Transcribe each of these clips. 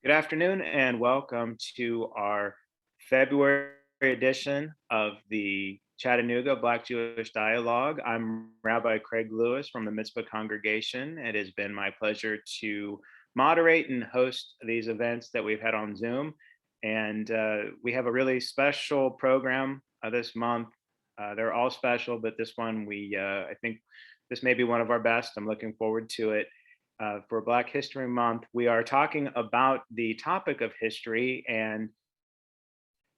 Good afternoon and welcome to our February edition of the Chattanooga Black Jewish Dialogue. I'm Rabbi Craig Lewis from the Mitzvah Congregation. It has been my pleasure to moderate and host these events that we've had on Zoom. And we have a really special program this month. They're all special, but this one, I think this may be one of our best. I'm looking forward to it for Black History Month. We are talking about the topic of history and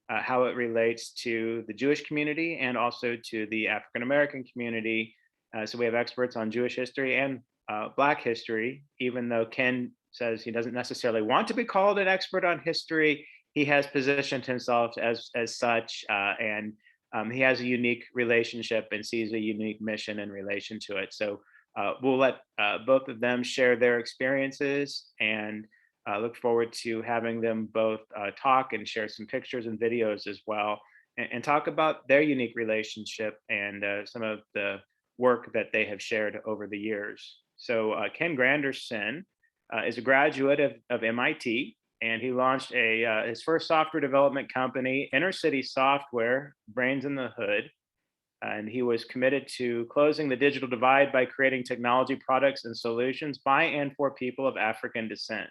how it relates to the Jewish community and also to the African American community. So we have experts on Jewish history and Black history, even though Ken says he doesn't necessarily want to be called an expert on history. He has positioned himself as such, and he has a unique relationship and sees a unique mission in relation to it. So we'll let both of them share their experiences and look forward to having them both talk and share some pictures and videos as well, and talk about their unique relationship and some of the work that they have shared over the years. So Ken Granderson is a graduate of MIT, and he launched his first software development company, Inner City Software, Brains in the Hood, and he was committed to closing the digital divide by creating technology products and solutions by and for people of African descent.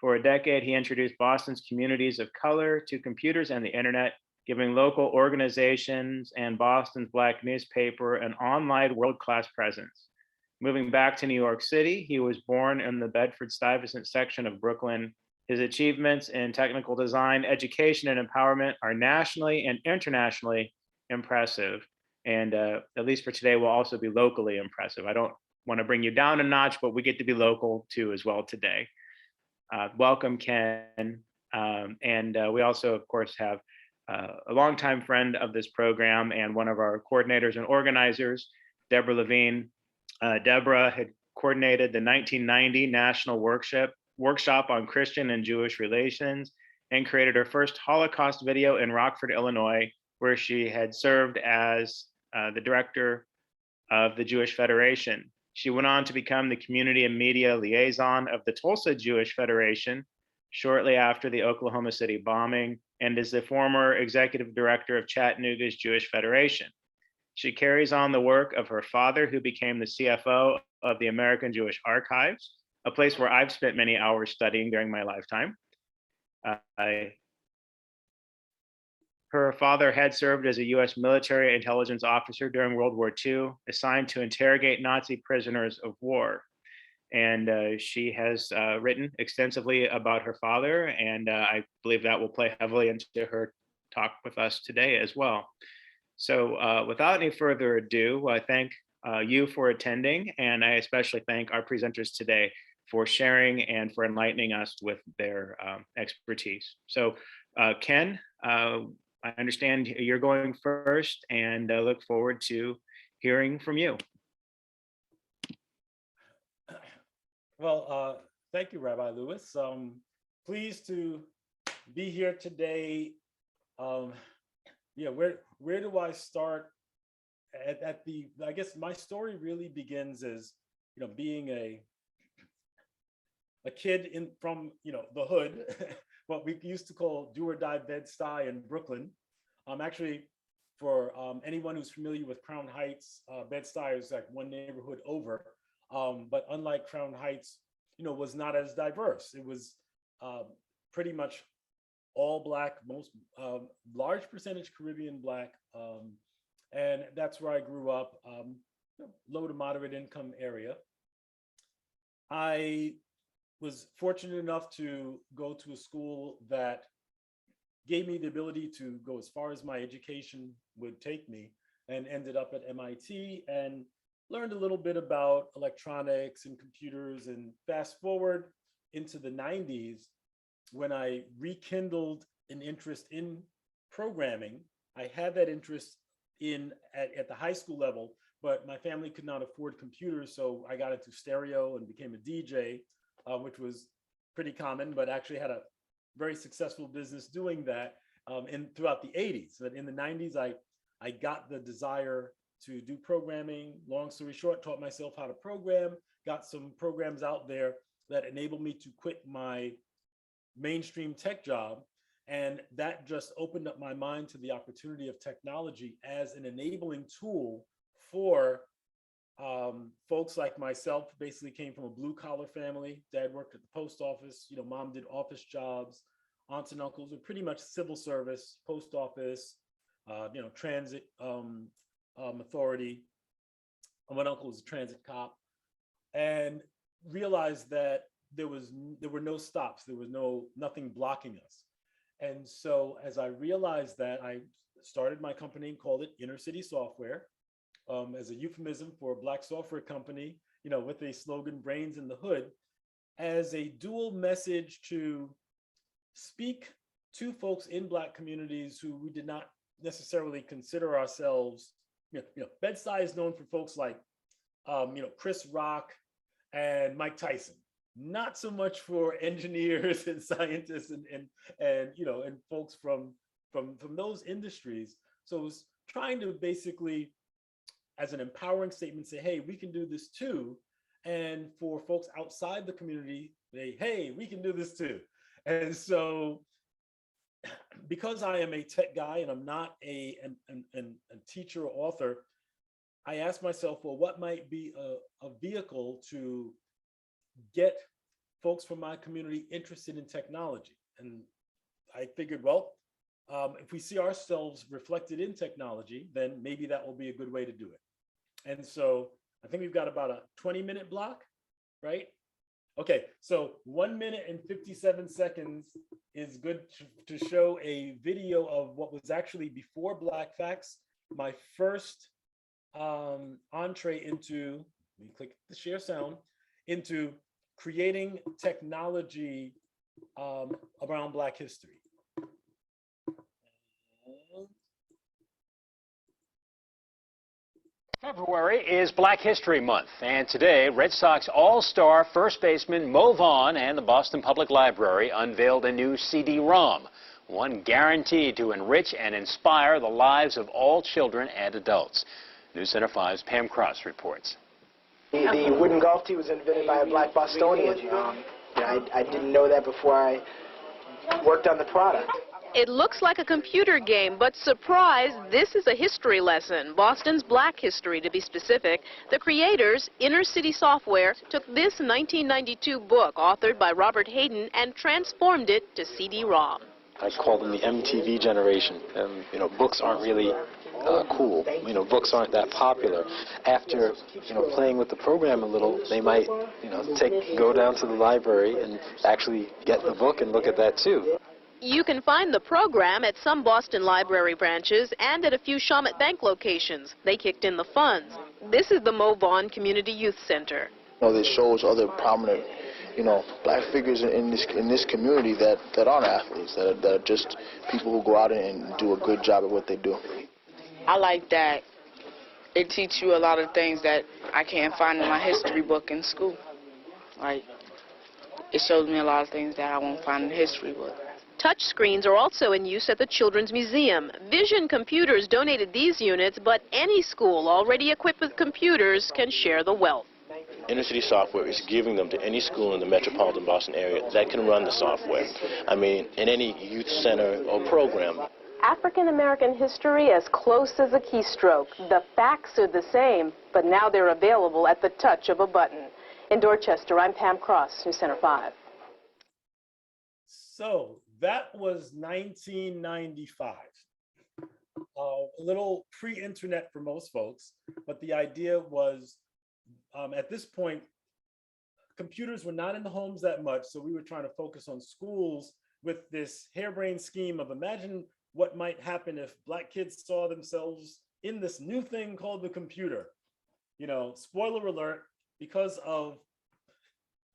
For a decade, he introduced Boston's communities of color to computers and the internet, giving local organizations and Boston's Black newspaper an online world-class presence. Moving back to New York City, he was born in the Bedford-Stuyvesant section of Brooklyn. His achievements in technical design, education, and empowerment are nationally and internationally impressive. And at least for today, will also be locally impressive. I don't want to bring you down a notch, but we get to be local too as well today. Welcome, Ken. And we also, of course, have a longtime friend of this program and one of our coordinators and organizers, Deborah Levine. Deborah had coordinated the 1990 National Workshop on Christian and Jewish Relations and created her first Holocaust video in Rockford, Illinois, where she had served as the director of the Jewish Federation. She went on to become the community and media liaison of the Tulsa Jewish Federation shortly after the Oklahoma City bombing, and is the former executive director of Chattanooga's Jewish Federation. She carries on the work of her father, who became the CFO of the American Jewish Archives, a place where I've spent many hours studying during my lifetime. Her father had served as a US military intelligence officer during World War II, assigned to interrogate Nazi prisoners of war. And she has written extensively about her father, and I believe that will play heavily into her talk with us today as well. So without any further ado, I thank you for attending, and I especially thank our presenters today for sharing and for enlightening us with their expertise. So Ken, I understand you're going first, and look forward to hearing from you. Well, thank you, Rabbi Lewis. Pleased to be here today. Yeah, where do I start? At the, I guess my story really begins as, being a kid from, the hood, what we used to call do or die Bed-Stuy in Brooklyn. Actually, for anyone who's familiar with Crown Heights, Bed-Stuy is like one neighborhood over. But unlike Crown Heights, was not as diverse. It was pretty much all Black, most large percentage Caribbean Black. And that's where I grew up, low to moderate income area. I was fortunate enough to go to a school that gave me the ability to go as far as my education would take me, and ended up at MIT and learned a little bit about electronics and computers. And fast forward into the 90s, when I rekindled an interest in programming. I had that interest at the high school level, but my family could not afford computers, so I got into stereo and became a DJ, which was pretty common, but actually had a very successful business doing that throughout the 80s. But in the 90s, I got the desire to do programming. Long story short, taught myself how to program, got some programs out there that enabled me to quit my mainstream tech job. And that just opened up my mind to the opportunity of technology as an enabling tool for folks like myself. Basically came from a blue collar family. Dad worked at the post office, mom did office jobs. Aunts and uncles were pretty much civil service, post office, transit authority. One uncle was a transit cop, and realized that there were no stops, there was nothing blocking us. And so as I realized that, I started my company and called it Inner City Software, as a euphemism for a Black software company, with a slogan, brains in the hood, as a dual message to speak to folks in Black communities who we did not necessarily consider ourselves. Bed-Stuy is known for folks like, Chris Rock and Mike Tyson. Not so much for engineers and scientists and folks from those industries. So it was trying to basically, as an empowering statement, say, hey, we can do this too. And for folks outside the community, hey, we can do this too. And so, because I am a tech guy and I'm not a teacher or author, I asked myself, well, what might be a vehicle to get folks from my community interested in technology? And I figured, well, if we see ourselves reflected in technology, then maybe that will be a good way to do it. And so I think we've got about a 20-minute block, right? Okay, so 1 minute and 57 seconds is good to show a video of what was actually before Black Facts, my first entree into, let me click the share sound, into creating technology around Black history. February is Black History Month, and today Red Sox all-star first baseman Mo Vaughn and the Boston Public Library unveiled a new CD-ROM, one guaranteed to enrich and inspire the lives of all children and adults. News Center 5's Pam Cross reports. The wooden golf tee was invented by a Black Bostonian. I didn't know that before I worked on the product. It looks like a computer game, but surprise, this is a history lesson. Boston's Black history, to be specific. The creators, Inner City Software, took this 1992 book, authored by Robert Hayden, and transformed it to CD-ROM. I call them the MTV generation. Books aren't really cool. Books aren't that popular. After, playing with the program a little, they might, go down to the library and actually get the book and look at that too. You can find the program at some Boston Library branches and at a few Shawmut Bank locations. They kicked in the funds. This is the Mo Vaughn Community Youth Center. This shows other prominent, Black figures in this community that aren't athletes, that are just people who go out and do a good job at what they do. I like that it teaches you a lot of things that I can't find in my history book in school. Like, it shows me a lot of things that I won't find in the history book. Touch screens are also in use at the Children's Museum. Vision Computers donated these units, but any school already equipped with computers can share the wealth. Inner City Software is giving them to any school in the metropolitan Boston area that can run the software. In any youth center or program. African American history as close as a keystroke. The facts are the same, but now they're available at the touch of a button. In Dorchester, I'm Pam Cross, News Center 5. So that was 1995. A little pre-internet for most folks, but the idea was, at this point, computers were not in the homes that much, so we were trying to focus on schools with this harebrained scheme of imagine what might happen if Black kids saw themselves in this new thing called the computer. Spoiler alert, because of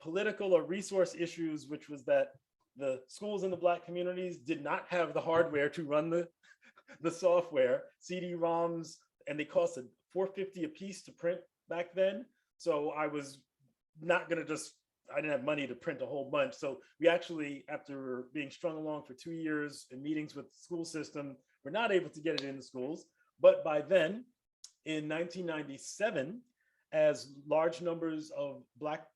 political or resource issues, which was that the schools in the Black communities did not have the hardware to run the software, CD-ROMs, and they cost $4.50 a piece to print back then. So I was not gonna I didn't have money to print a whole bunch. So we actually, after being strung along for 2 years in meetings with the school system, we're not able to get it in the schools. But by then, in 1997, as large numbers of Black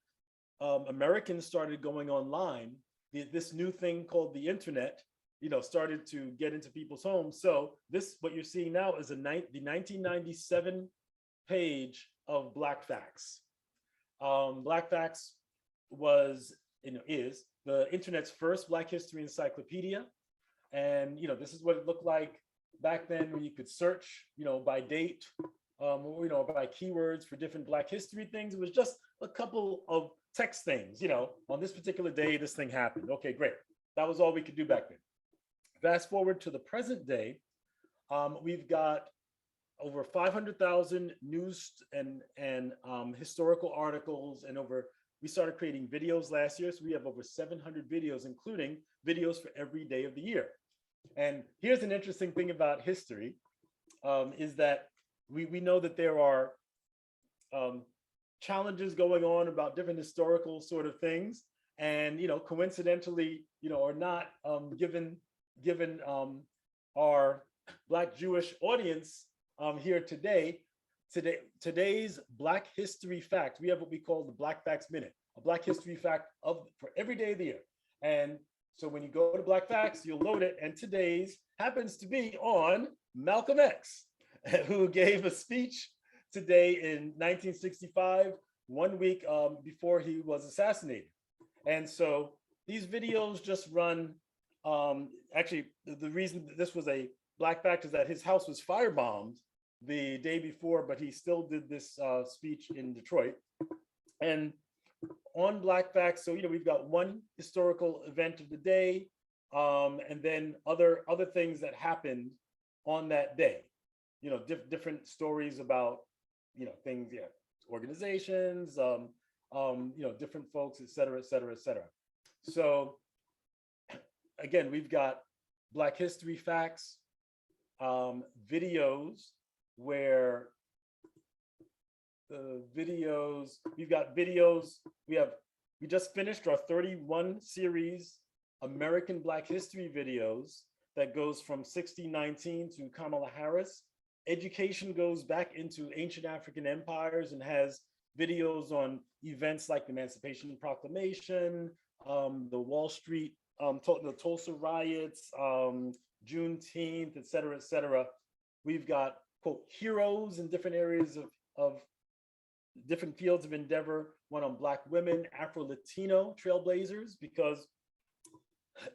Americans started going online, this new thing called the internet, started to get into people's homes. So this, what you're seeing now is the 1997 page of Black Facts. Black Facts was, is the internet's first Black history encyclopedia. And, this is what it looked like back then, when you could search, by date, or, by keywords for different Black history things. It was just a couple of text things, on this particular day, this thing happened. Okay, great. That was all we could do back then. Fast forward to the present day, we've got over 500,000 news and historical articles, and we started creating videos last year. So we have over 700 videos, including videos for every day of the year. And here's an interesting thing about history, is that we know that there are challenges going on about different historical sort of things. And, coincidentally, or not, given our Black Jewish audience here today's Black History Fact, we have what we call the Black Facts Minute, a Black History Fact for every day of the year. And so when you go to Black Facts, you'll load it, and today's happens to be on Malcolm X, who gave a speech today in 1965, 1 week before he was assassinated. And so these videos just run, actually, the reason that this was a Black Fact is that his house was firebombed the day before, but he still did this speech in Detroit. And on Black Facts, so, we've got one historical event of the day, and then other things that happened on that day, different stories about, things, organizations, different folks, et cetera, et cetera, et cetera. So again, we've got Black History Facts, videos where we've got videos, we just finished our 31 series American Black History videos that goes from 1619 to Kamala Harris. Education goes back into ancient African empires and has videos on events like the Emancipation Proclamation, the Wall Street, the Tulsa riots, Juneteenth, et cetera, et cetera. We've got, quote, heroes in different areas of different fields of endeavor, one on Black women, Afro-Latino trailblazers, because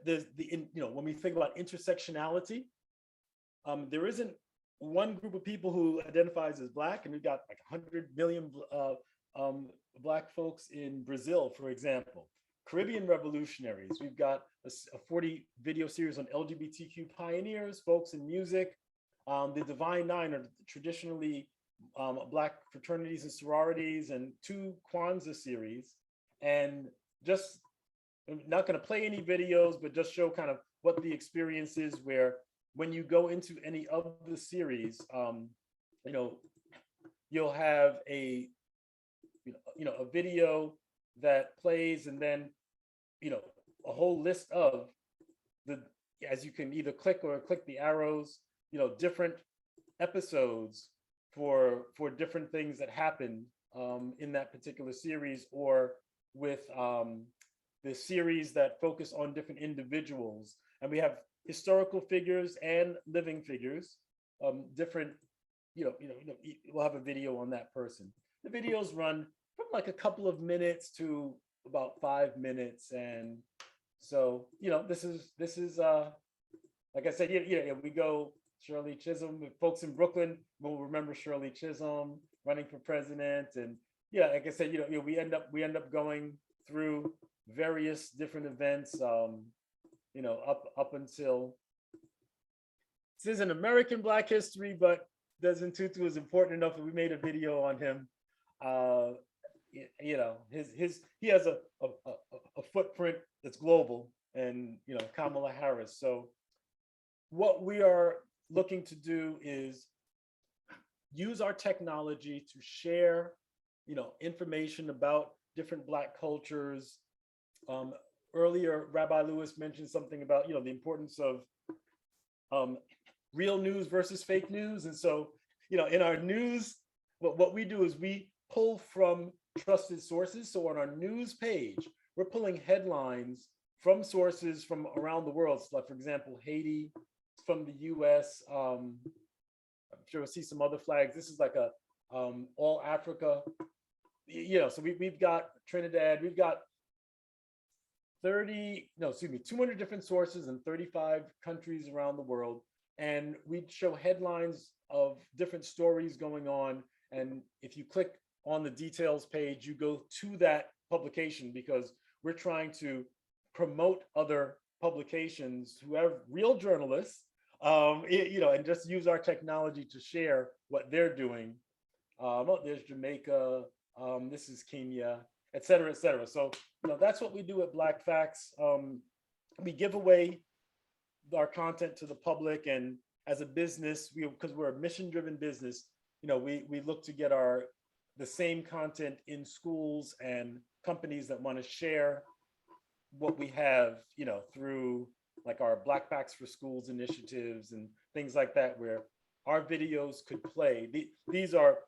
there's when we think about intersectionality, there isn't one group of people who identifies as Black, and we've got like 100 million Black folks in Brazil, for example. Caribbean revolutionaries. We've got a 40 video series on LGBTQ pioneers, folks in music. The Divine Nine are traditionally Black fraternities and sororities, and 2 Kwanzaa series. And just, I'm not going to play any videos, but just show kind of what the experience is, where when you go into any of the series, you'll have a video that plays, and then a whole list of as you can either click the arrows, different episodes for different things that happen in that particular series, or with the series that focus on different individuals. And we have historical figures and living figures, different, we'll have a video on that person. The videos run from like a couple of minutes to about 5 minutes. And so, this is like I said, we go Shirley Chisholm. Folks in Brooklyn will remember Shirley Chisholm running for president. And like I said, we end up going through various different events, up until this is an American Black history, but Desmond Tutu is important enough that we made a video on him. He has a footprint that's global, and Kamala Harris. So what we are looking to do is use our technology to share, information about different Black cultures. Earlier, Rabbi Lewis mentioned something about, the importance of real news versus fake news. And so, in our news, what we do is we pull from trusted sources. So on our news page, we're pulling headlines from sources from around the world. So like, for example, Haiti, from the US. I'm sure we'll see some other flags. This is like a all Africa, so we've got Trinidad, we've got 200 different sources in 35 countries around the world. And we'd show headlines of different stories going on. And if you click on the details page, you go to that publication, because we're trying to promote other publications who have real journalists, and just use our technology to share what they're doing. There's Jamaica, this is Kenya, et cetera, et cetera. So, that's what we do at Black Facts. We give away our content to the public, and as a business, because we're a mission-driven business, we look to get the same content in schools and companies that want to share what we have, through like our Black Facts for Schools initiatives and things like that, where our videos could play. These are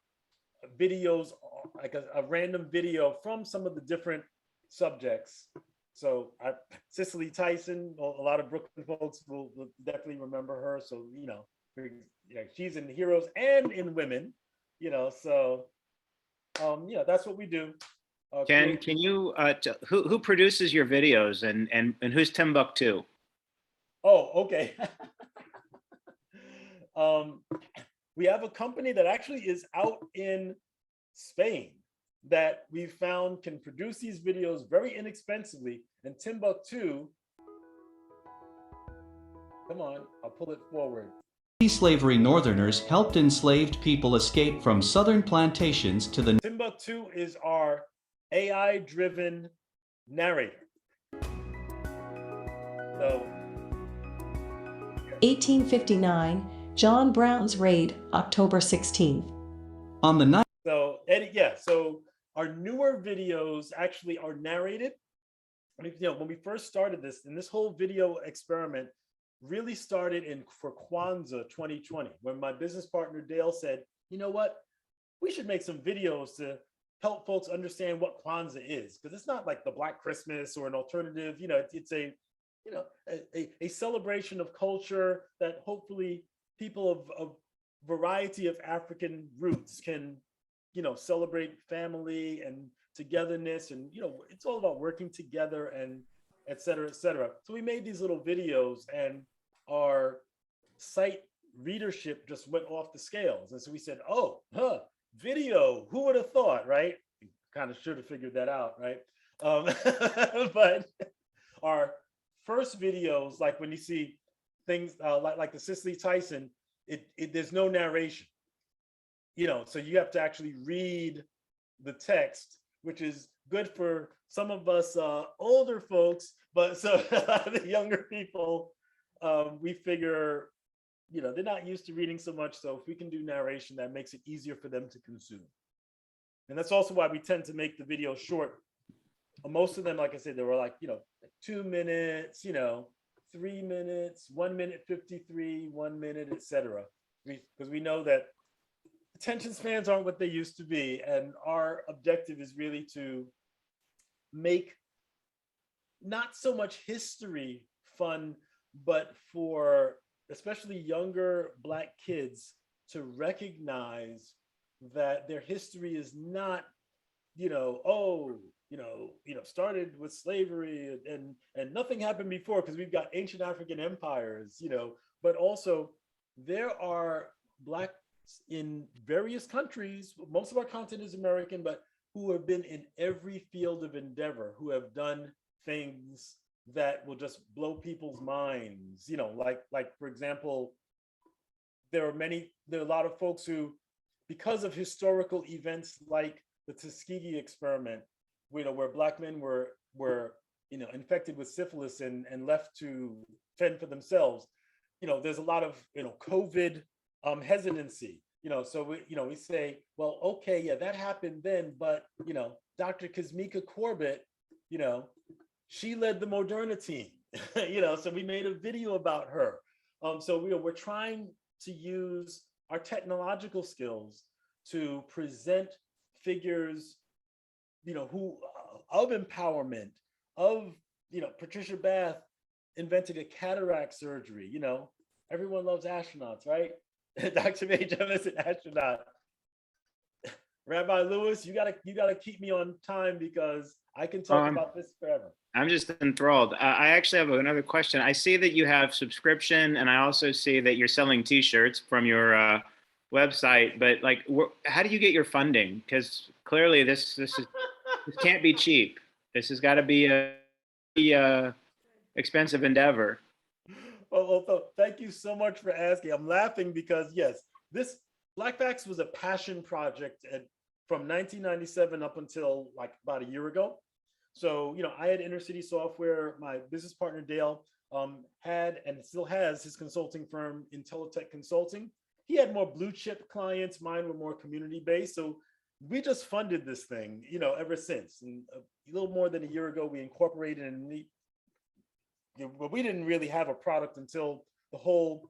videos, like a random video from some of the different subjects. So Cicely Tyson, a lot of Brooklyn folks will definitely remember her. So, she's in Heroes and in Women, so that's what we do. Can you who produces your videos, and who's Timbuktu? Oh, okay. We have a company that actually is out in Spain that we found can produce these videos very inexpensively. And Timbuktu, come on, I'll pull it forward. Slavery Northerners helped enslaved people escape from southern plantations to the... Timbuktu is our AI-driven narrator. So, 1859, John Brown's raid, October 16th. On the night... So, so our newer videos actually are narrated. When we first started this, and this whole video experiment really started for Kwanzaa 2020, when my business partner Dale said, you know what, we should make some videos to help folks understand what Kwanzaa is, because it's not like the Black Christmas or an alternative. It's a celebration of culture that hopefully people of variety of African roots can celebrate family and togetherness, and it's all about working together, and et cetera, et cetera. So we made these little videos, and our site readership just went off the scales. And so we said, video, who would have thought, right? Kind of should have figured that out, right? But our first videos, like when you see things like the Cicely Tyson, there's no narration, so you have to actually read the text, which is good for some of us older folks, but so the younger people, we figure, they're not used to reading so much. So if we can do narration, that makes it easier for them to consume. And that's also why we tend to make the video short. Most of them, like I said, they were like, 2 minutes, 3 minutes, 1 minute 53, 1 minute, etc. Because we know that attention spans aren't what they used to be. And our objective is really to make not so much history fun, but for especially younger Black kids to recognize that their history is not, started with slavery and nothing happened before, because we've got ancient African empires, but also there are Blacks in various countries. Most of our content is American, but who have been in every field of endeavor, who have done things that will just blow people's minds, like for example, there are a lot of folks who, because of historical events like the Tuskegee experiment, where Black men were infected with syphilis and left to fend for themselves, there's a lot of COVID hesitancy, so we say, well, okay, yeah, that happened then, but Dr. Kazmika Corbett, she led the Moderna team, so we made a video about her. So we're trying to use our technological skills to present figures, who of empowerment, of Patricia Bath invented a cataract surgery. Everyone loves astronauts, right? Dr. Major is an astronaut. Rabbi Lewis, you gotta keep me on time because I can talk about this forever. I'm just enthralled. I actually have another question. I see that you have subscription, and I also see that you're selling T-shirts from your website. But like, how do you get your funding? Because clearly, this can't be cheap. This has got to be a expensive endeavor. Well, thank you so much for asking. I'm laughing because yes, this Black Facts was a passion project from 1997 up until like about a year ago. So, I had Inner City Software. My business partner, Dale, had and still has his consulting firm, Intellitech Consulting. He had more blue chip clients. Mine were more community based. So we just funded this thing, ever since. And a little more than a year ago, we incorporated and but we didn't really have a product until the whole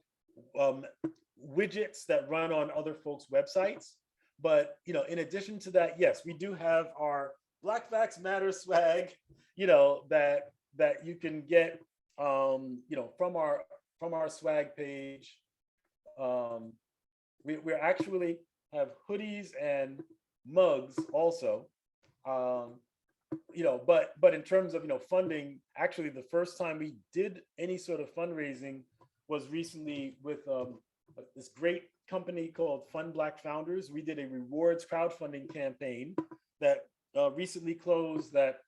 widgets that run on other folks' websites. But, in addition to that, yes, we do have our Black Facts Matter swag, that you can get, from our swag page. We actually have hoodies and mugs also. But in terms of funding, actually the first time we did any sort of fundraising was recently with this great company called Fund Black Founders. We did a rewards crowdfunding campaign that recently closed. That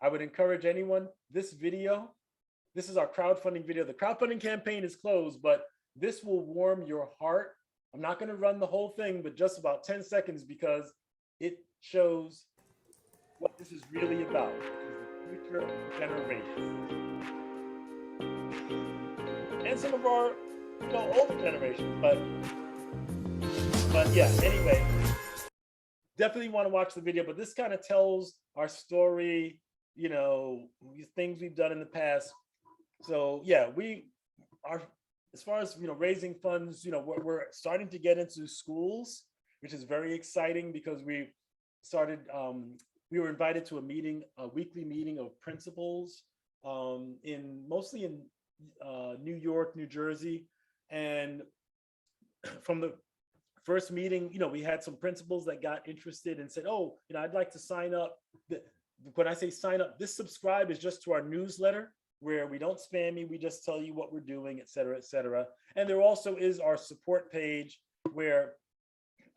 I would encourage anyone. This is our crowdfunding video. The crowdfunding campaign is closed, but this will warm your heart. I'm not going to run the whole thing, but just about 10 seconds because it shows what this is really about. Is the future generation and some of our older generations, but yeah, anyway, definitely want to watch the video. But this kind of tells our story, things we've done in the past. So yeah, we are, as far as raising funds, we're starting to get into schools, which is very exciting because we started we were invited to a weekly meeting of principals mostly in New York, New Jersey. And from the first meeting, we had some principals that got interested and said, oh, I'd like to sign up. When I say sign up, this subscribe is just to our newsletter where we don't spam you. We just tell you what we're doing, et cetera, et cetera. And there also is our support page where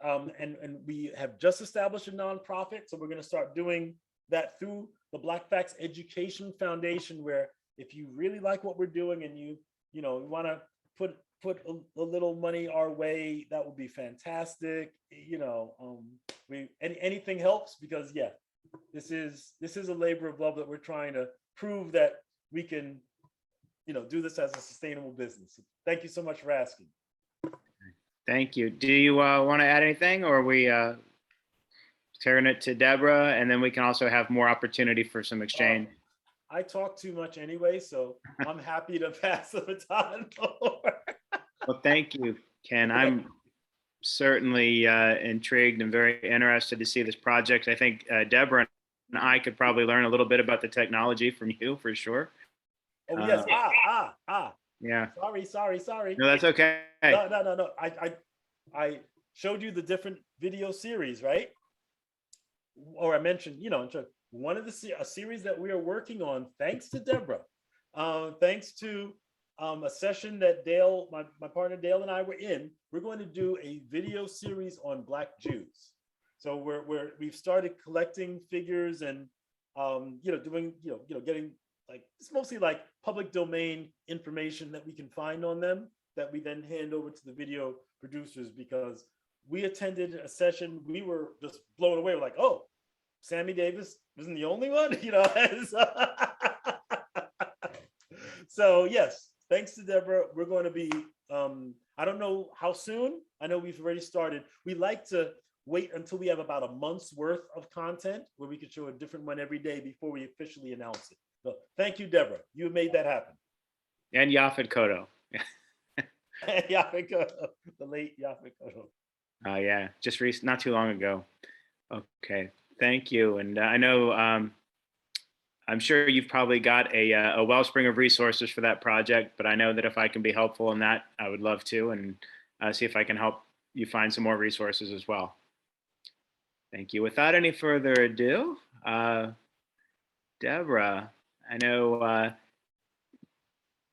and we have just established a nonprofit. So we're going to start doing that through the Black Facts Education Foundation, where if you really like what we're doing and you want to put a little money our way, that would be fantastic. Anything helps because yeah, this is a labor of love that we're trying to prove that we can, do this as a sustainable business. Thank you so much for asking. Thank you. Do you want to add anything, or are we turn it to Deborah, and then we can also have more opportunity for some exchange? I talk too much anyway, so I'm happy to pass the baton forward. Well, thank you, Ken. I'm certainly intrigued and very interested to see this project. I think Deborah and I could probably learn a little bit about the technology from you for sure. Oh yes. Yeah. Sorry. No, that's okay. No. I showed you the different video series, right? Or I mentioned, one of a series that we are working on, thanks to Deborah, thanks to a session that Dale, my partner Dale and I were in. We're going to do a video series on Black Jews. So we've started collecting figures and doing getting like it's mostly like public domain information that we can find on them that we then hand over to the video producers, because we attended a session, we were just blown away. We're like, oh, Sammy Davis wasn't the only one, So yes, thanks to Deborah, we're going to be, I don't know how soon. I know we've already started. We like to wait until we have about a month's worth of content where we could show a different one every day before we officially announce it. So thank you, Deborah. You made that happen. And Yaphet Kotto. Yaphet Kotto, the late Yaphet Kotto. Yeah, just not too long ago. Okay, thank you. And I know I'm sure you've probably got a wellspring of resources for that project, but I know that if I can be helpful in that, I would love to, and see if I can help you find some more resources as well. Thank you. Without any further ado, Deborah, I know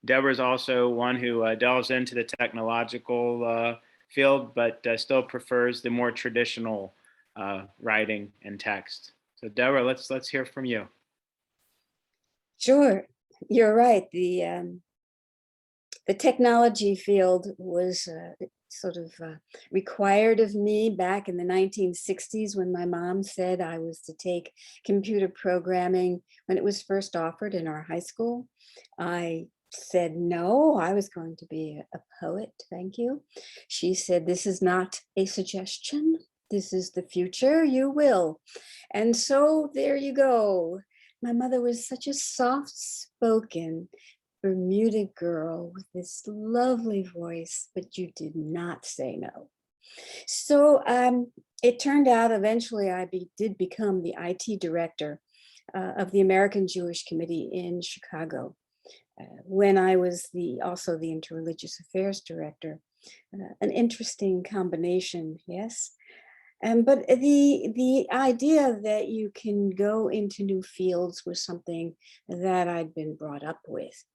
Deborah's also one who delves into the technological field, but still prefers the more traditional writing and text. So Deborah, let's hear from you. Sure, you're right. The technology field was sort of required of me back in the 1960s when my mom said I was to take computer programming when it was first offered in our high school. I said no, I was going to be a poet, thank you. She said, this is not a suggestion, this is the future, you will. And so there you go. My mother was such a soft-spoken Bermuda girl with this lovely voice, but you did not say no. So it turned out eventually I did become the IT director of the American Jewish Committee in Chicago. When I was also the Interreligious Affairs Director. An interesting combination, yes. But the idea that you can go into new fields was something that I'd been brought up with.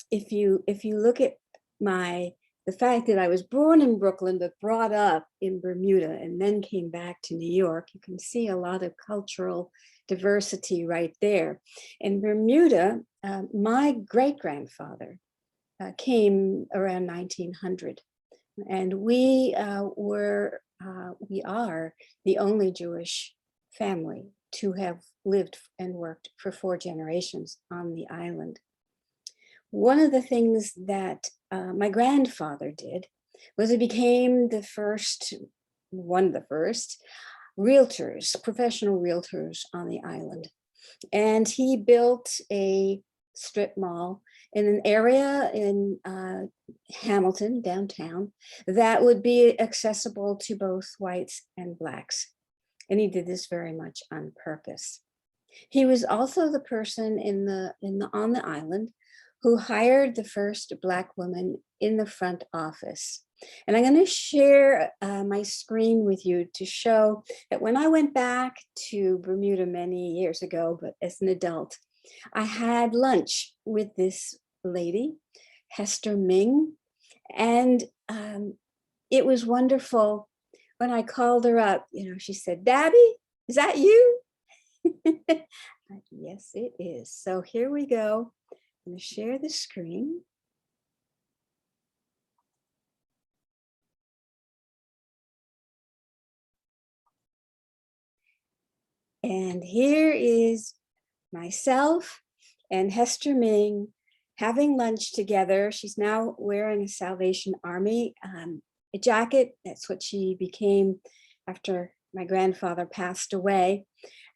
If you look at the fact that I was born in Brooklyn but brought up in Bermuda and then came back to New York, you can see a lot of cultural diversity right there. In Bermuda, my great-grandfather came around 1900, and we are the only Jewish family to have lived and worked for 4 generations on the island. One of the things that my grandfather did was he became one of the first realtors, professional realtors on the island. And he built a strip mall in an area in Hamilton, downtown, that would be accessible to both whites and blacks. And he did this very much on purpose. He was also the person on the island who hired the first Black woman in the front office. And I'm going to share my screen with you to show that when I went back to Bermuda many years ago, but as an adult, I had lunch with this lady, Hester Ming, and it was wonderful. When I called her up, she said, "Dabby, is that you?" Yes, it is. So here we go. I'm going to share the screen. And here is myself and Hester Ming having lunch together. She's now wearing a Salvation Army a jacket. That's what she became after my grandfather passed away.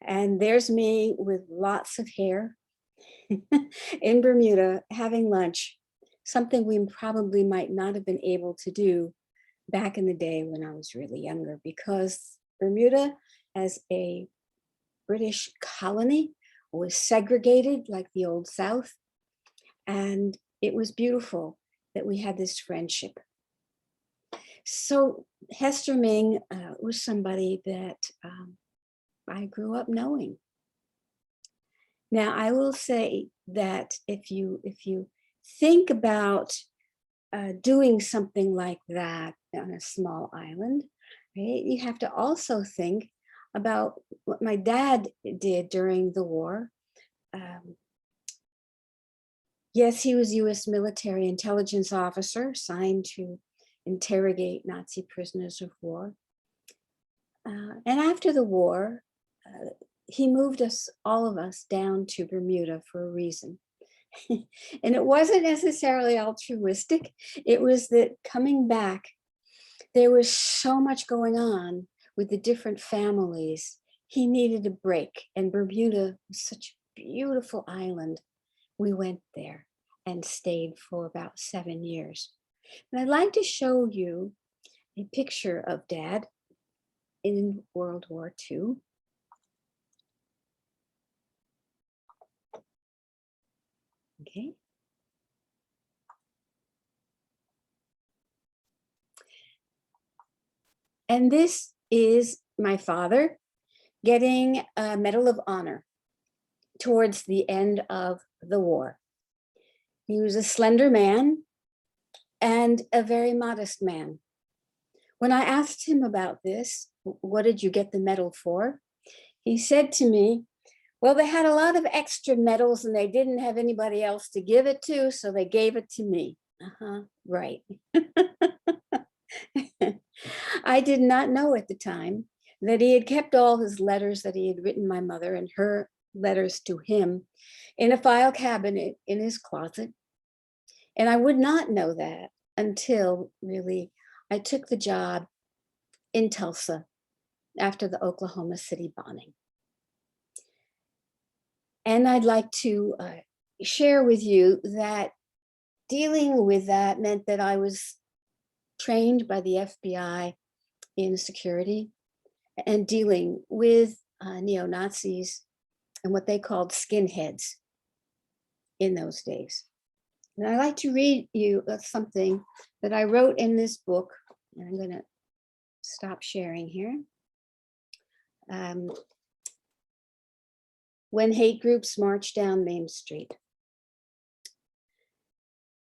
And there's me with lots of hair in Bermuda having lunch, something we probably might not have been able to do back in the day when I was really younger, because Bermuda as a British colony was segregated like the Old South. And it was beautiful that we had this friendship. So Hester Ming was somebody that I grew up knowing. Now, I will say that if you think about doing something like that on a small island, right, you have to also think about what my dad did during the war. Yes, he was U.S. military intelligence officer assigned to interrogate Nazi prisoners of war. And after the war, he moved all of us down to Bermuda for a reason. And it wasn't necessarily altruistic. It was that coming back, there was so much going on with the different families. He needed a break, and Bermuda was such a beautiful island. We went there and stayed for about 7 years. And I'd like to show you a picture of Dad in World War II. Okay. And this is my father getting a Medal of Honor towards the end of the war. He was a slender man and a very modest man. When I asked him about this, what did you get the medal for? He said to me, well, they had a lot of extra medals and they didn't have anybody else to give it to, so they gave it to me. Right. I did not know at the time that he had kept all his letters that he had written my mother and her letters to him in a file cabinet in his closet. And I would not know that until really I took the job in Tulsa after the Oklahoma City bombing. And I'd like to share with you that dealing with that meant that I was trained by the FBI in security and dealing with neo-Nazis and what they called skinheads in those days. And I'd like to read you something that I wrote in this book, and I'm going to stop sharing here. When hate groups march down Main Street.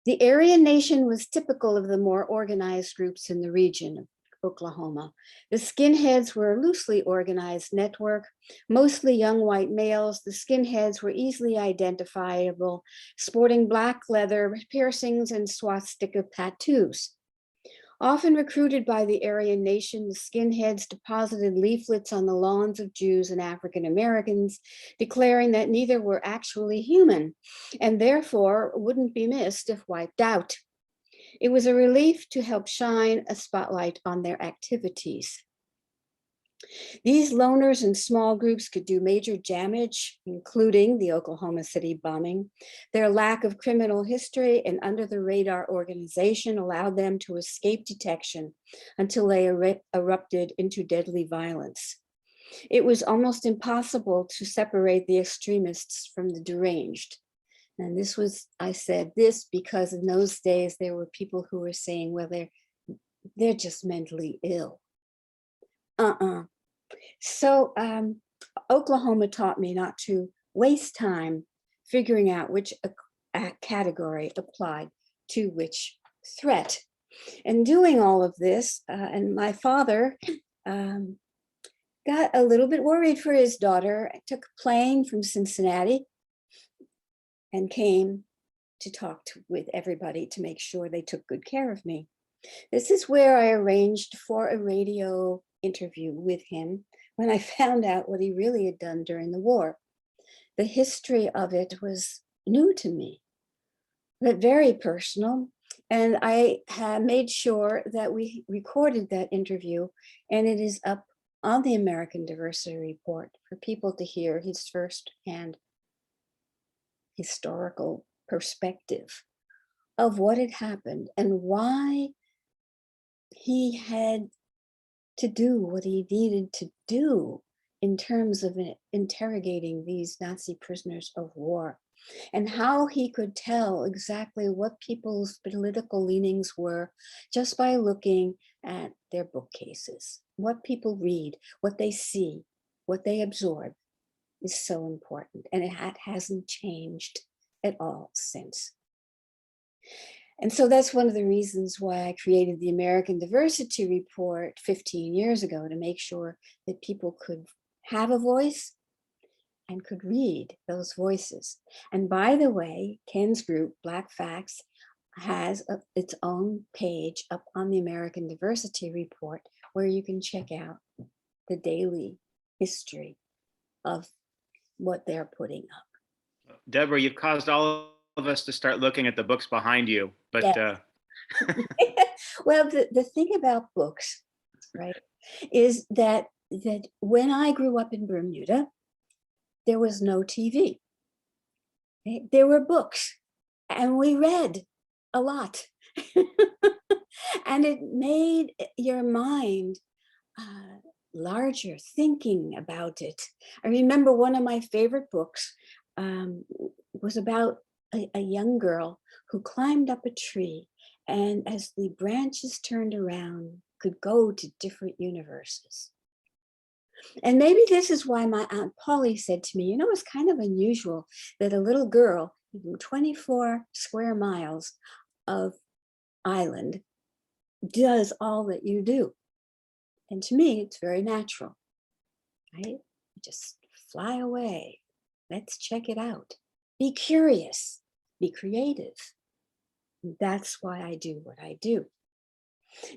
The Aryan Nation was typical of the more organized groups in the region of Oklahoma. The skinheads were a loosely organized network, mostly young white males. The skinheads were easily identifiable, sporting black leather piercings and swastika tattoos. Often recruited by the Aryan Nation, the skinheads deposited leaflets on the lawns of Jews and African Americans, declaring that neither were actually human and therefore wouldn't be missed if wiped out. It was a relief to help shine a spotlight on their activities. These loners and small groups could do major damage, including the Oklahoma City bombing. Their lack of criminal history and under-the-radar organization allowed them to escape detection until they erupted into deadly violence. It was almost impossible to separate the extremists from the deranged. And this was, I said this because in those days there were people who were saying, well, they're just mentally ill. So Oklahoma taught me not to waste time figuring out which category applied to which threat. And doing all of this, and my father got a little bit worried for his daughter. I took a plane from Cincinnati and came to talk with everybody to make sure they took good care of me. This is where I arranged for a radio interview with him when I found out what he really had done during the war. The history of it was new to me, but very personal. And I had made sure that we recorded that interview, and it is up on the American Diversity Report for people to hear his firsthand historical perspective of what had happened and why he had to do what he needed to do in terms of interrogating these Nazi prisoners of war, and how he could tell exactly what people's political leanings were just by looking at their bookcases. What people read, what they see, what they absorb is so important, and it hasn't changed at all since. And so that's one of the reasons why I created the American Diversity Report 15 years ago, to make sure that people could have a voice and could read those voices. And by the way, Ken's group, Black Facts, has its own page up on the American Diversity Report where you can check out the daily history of what they're putting up. Deborah, you've caused all of us to start looking at the books behind you, but Yes. Well, the thing about books, right, is that when I grew up in Bermuda, there was no TV. Okay? There were books, and we read a lot. And it made your mind larger, thinking about it. I remember one of my favorite books was about a young girl who climbed up a tree and as the branches turned around could go to different universes. And maybe this is why my Aunt Polly said to me, you know, it's kind of unusual that a little girl in 24 square miles of island does all that you do. And to me, it's very natural, right? Just fly away. Let's check it out. Be curious, be creative. That's why I do what I do.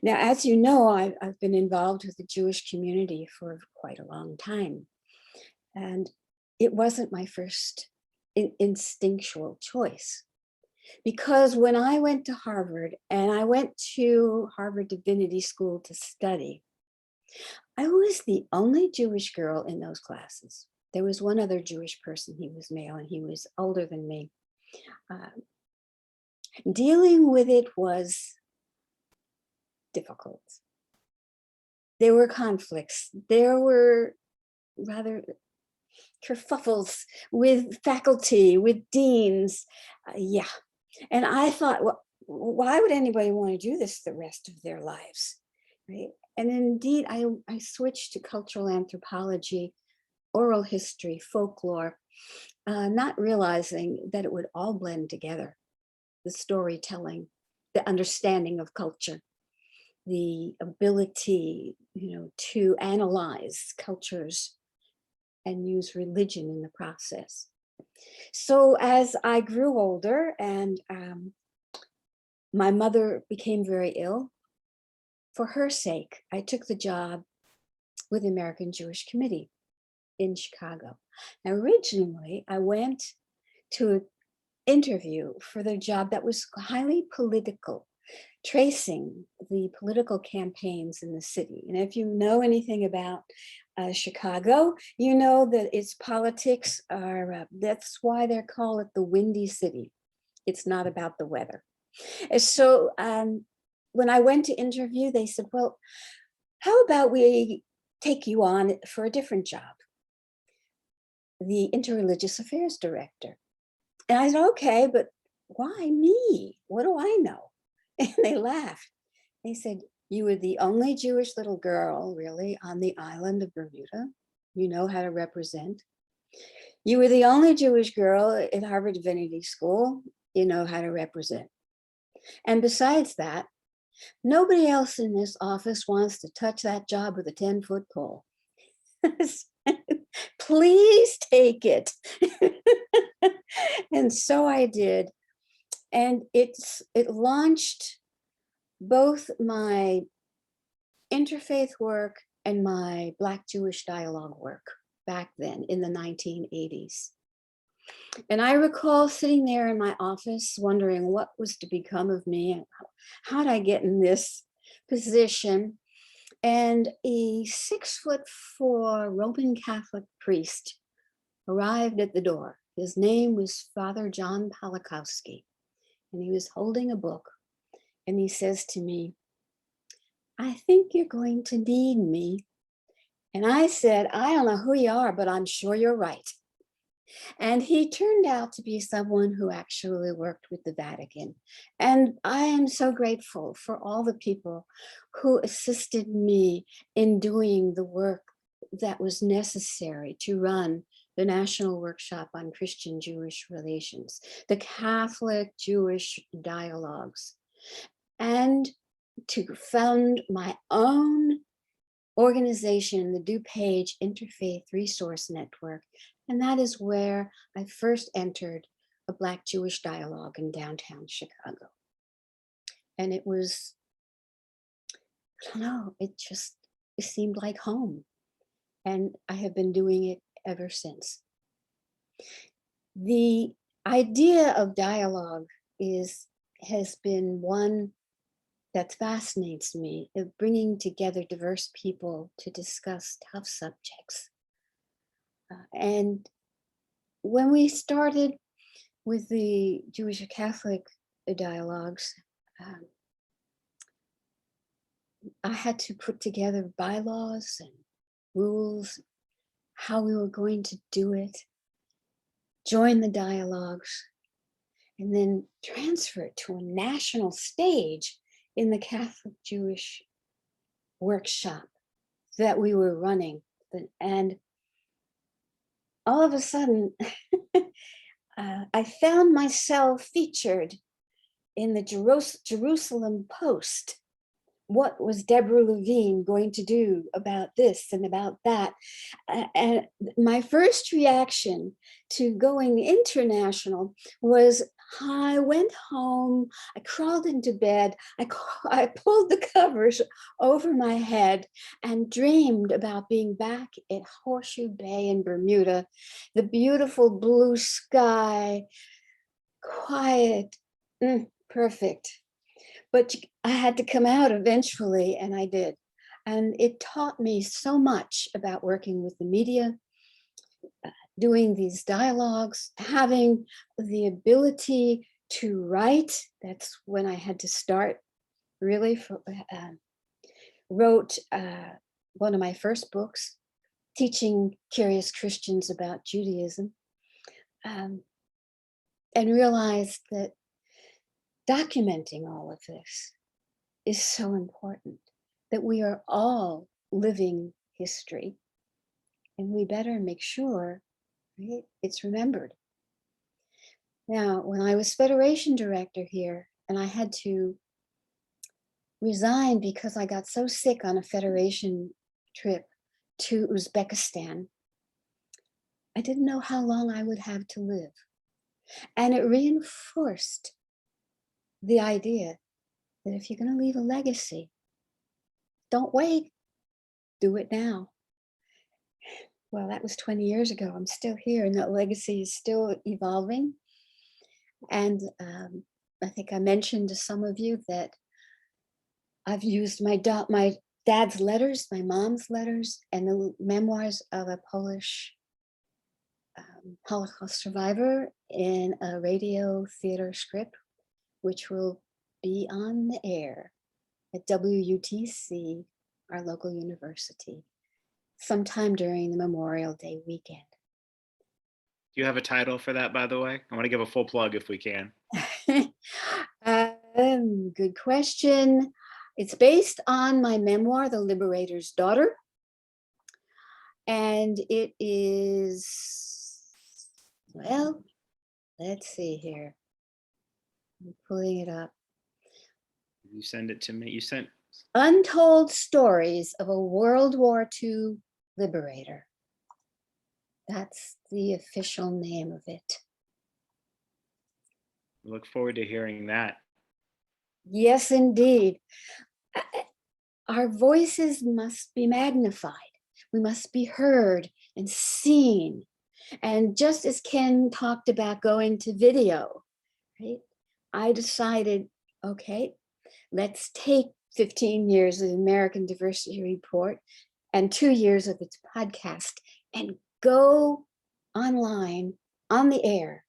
Now, as you know, I've been involved with the Jewish community for quite a long time. And it wasn't my first instinctual choice. Because when I went to Harvard, and I went to Harvard Divinity School to study, I was the only Jewish girl in those classes. There was one other Jewish person, he was male and he was older than me. Dealing with it was difficult. There were conflicts. There were rather kerfuffles with faculty, with deans. Yeah. And I thought, well, why would anybody want to do this the rest of their lives? Right? And indeed, I switched to cultural anthropology, oral history, folklore, not realizing that it would all blend together. The storytelling, the understanding of culture, the ability, to analyze cultures and use religion in the process. So as I grew older and my mother became very ill, for her sake, I took the job with the American Jewish Committee in Chicago. Now, originally, I went to an interview for the job that was highly political, tracing the political campaigns in the city. And if you know anything about Chicago, you know that its politics are, that's why they call it the Windy City. It's not about the weather. And so when I went to interview, they said, well, how about we take you on for a different job? The Interreligious Affairs Director. And I said, okay, but why me? What do I know? And they laughed. They said, you were the only Jewish little girl really on the island of Bermuda. You know how to represent. You were the only Jewish girl at Harvard Divinity School. You know how to represent. And besides that, nobody else in this office wants to touch that job with a 10-foot pole. Please take it. And so I did. And it launched both my interfaith work and my Black Jewish dialogue work back then in the 1980s. And I recall sitting there in my office wondering what was to become of me and how did I get in this position. And a 6'4" Roman Catholic priest arrived at the door. His name was Father John Polakowski, and he was holding a book. And he says to me, I think you're going to need me. And I said, I don't know who you are, but I'm sure you're right. And he turned out to be someone who actually worked with the Vatican. And I am so grateful for all the people who assisted me in doing the work that was necessary to run the National Workshop on Christian-Jewish Relations, the Catholic-Jewish dialogues, and to found my own organization, the DuPage Interfaith Resource Network. And that is where I first entered a Black Jewish dialogue in downtown Chicago. And it was, I don't know, it seemed like home. And I have been doing it ever since. The idea of dialogue has been one that fascinates me, of bringing together diverse people to discuss tough subjects. And when we started with the Jewish Catholic dialogues, I had to put together bylaws and rules, how we were going to do it, join the dialogues. and then transferred to a national stage in the Catholic Jewish workshop that we were running. And all of a sudden, I found myself featured in the Jerusalem Post. What was Deborah Levine going to do about this and about that? And my first reaction to going international was I went home, I crawled into bed, I pulled the covers over my head and dreamed about being back at Horseshoe Bay in Bermuda, the beautiful blue sky, quiet, perfect. But I had to come out eventually, and I did. And it taught me so much about working with the media, doing these dialogues, having the ability to write. That's when I had to start, really. Wrote one of my first books, teaching curious Christians about Judaism, and realized that documenting all of this is so important, that we are all living history, and we better make sure, right, it's remembered. Now, when I was Federation Director here, and I had to resign because I got so sick on a Federation trip to Uzbekistan, I didn't know how long I would have to live. And it reinforced the idea that if you're going to leave a legacy, don't wait, do it now. Well, that was 20 years ago. I'm still here, and that legacy is still evolving. And I think I mentioned to some of you that I've used my dad's letters, my mom's letters, and the memoirs of a Polish Holocaust survivor in a radio theater script, which will be on the air at WUTC, our local university, sometime during the Memorial Day weekend. Do you have a title for that, by the way? I want to give a full plug if we can. Good question. It's based on my memoir, The Liberator's Daughter. And it is, well, let's see here. I'm pulling it up. You send it to me. You sent Untold Stories of a World War II Liberator. That's the official name of it. Look forward to hearing that. Yes, indeed. Our voices must be magnified. We must be heard and seen. And just as Ken talked about going to video, right? I decided, okay, let's take 15 years of the American Diversity Report and 2 years of its podcast and go online, on the air.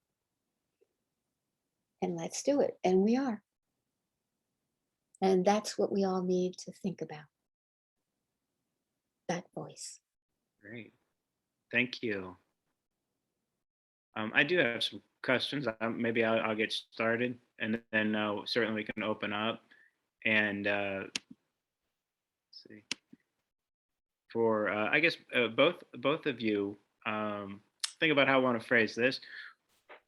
And let's do it. And we are. And that's what we all need to think about. That voice. Great. Thank you. I do have some questions. Maybe I'll get started, and then certainly we can open up. And let's see. For I guess both of you, think about how I want to phrase this.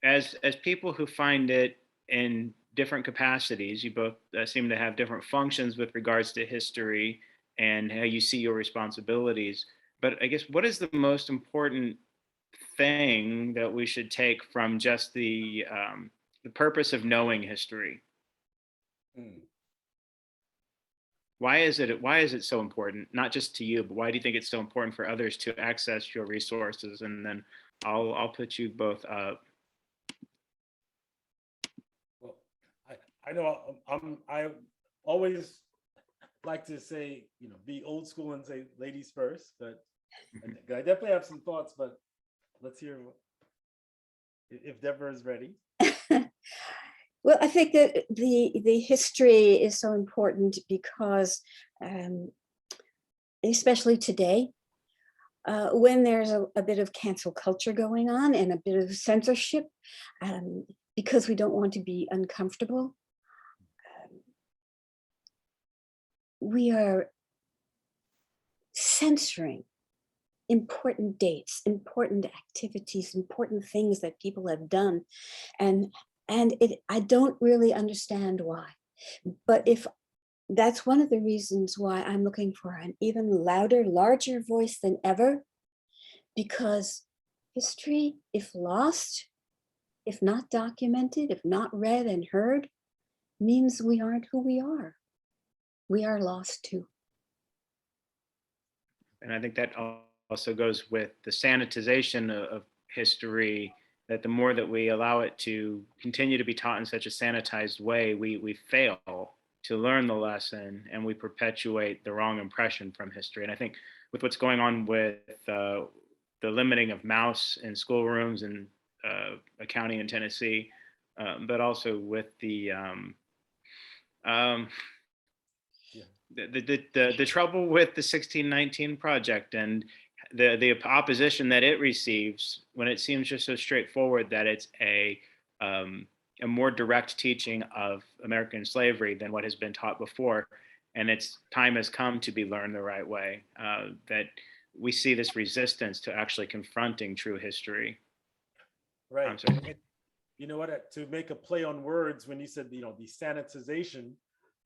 As people who find it in different capacities, you both seem to have different functions with regards to history and how you see your responsibilities. But I guess, what is the most important thing that we should take from just the purpose of knowing history? Why is it so important, not just to you, but why do you think it's so important for others to access your resources? And then I'll put you both up. Well, I know I always like to say, be old school and say ladies first, but I definitely have some thoughts, but let's hear if Deborah is ready. Well, I think that the history is so important because, especially today, when there's a bit of cancel culture going on and a bit of censorship, because we don't want to be uncomfortable, we are censoring important dates, important activities, important things that people have done. And I don't really understand why. But if that's one of the reasons why I'm looking for an even louder, larger voice than ever, because history, if lost, if not documented, if not read and heard, means we aren't who we are. We are lost too. And I think that also goes with the sanitization of history, that the more that we allow it to continue to be taught in such a sanitized way, we fail to learn the lesson and we perpetuate the wrong impression from history. And I think with what's going on with the limiting of mouse in schoolrooms in a county in Tennessee, but also with the trouble with the 1619 project and the opposition that it receives, when it seems just so straightforward that it's a more direct teaching of American slavery than what has been taught before, and its time has come to be learned the right way. That we see this resistance to actually confronting true history. Right. I'm sorry. And you know what? To make a play on words, when you said the sanitization,